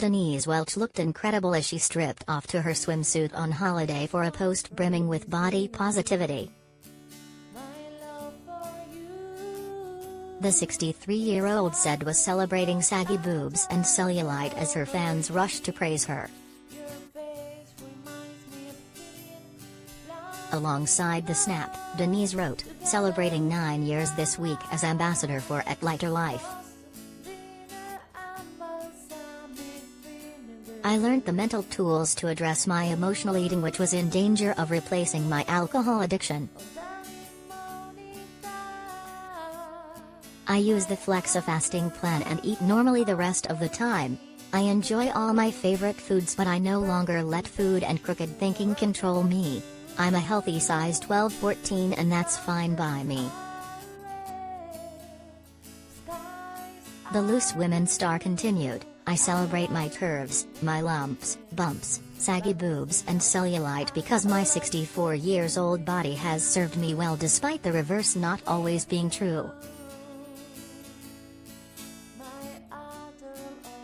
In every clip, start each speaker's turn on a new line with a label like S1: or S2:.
S1: Denise Welch looked incredible as she stripped off to her swimsuit on holiday for a post brimming with body positivity. The 63-year-old said was celebrating saggy boobs and cellulite as her fans rushed to praise her. Alongside the snap, Denise wrote, "Celebrating 9 years this week as ambassador for A Lighter Life. I learned the mental tools to address my emotional eating, which was in danger of replacing my alcohol addiction. I use the flexifasting plan and eat normally the rest of the time. I enjoy all my favorite foods, but I no longer let food and crooked thinking control me. I'm a healthy size 12-14 and that's fine by me." The Loose Women star continued, "I celebrate my curves, my lumps, bumps, saggy boobs and cellulite because my 64-years-old body has served me well, despite the reverse not always being true."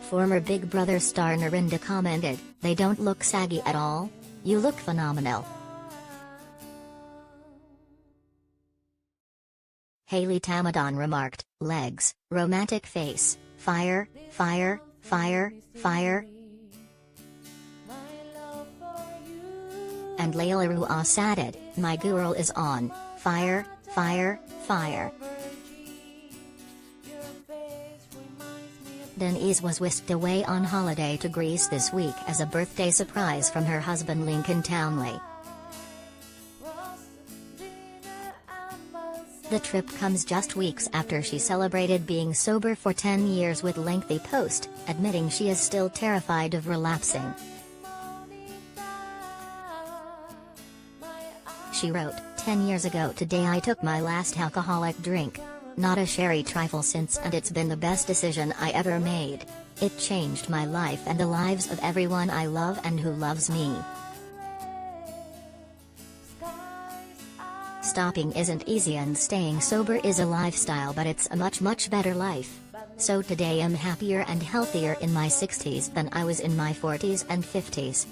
S1: Former Big Brother star Narinda commented, "They don't look saggy at all. You look phenomenal." Haley Tamadon remarked, "Legs, romantic face, fire, fire, fire, fire." And Layla Ruas added, "My girl is on fire, fire, fire." Denise was whisked away on holiday to Greece this week as a birthday surprise from her husband Lincoln Townley. The trip comes just weeks after she celebrated being sober for 10 years with lengthy post, admitting she is still terrified of relapsing. She wrote, "10 years ago today I took my last alcoholic drink. Not a sherry trifle since, and it's been the best decision I ever made. It changed my life and the lives of everyone I love and who loves me. Stopping isn't easy and staying sober is a lifestyle, but it's a much better life. So today I'm happier and healthier in my 60s than I was in my 40s and 50s.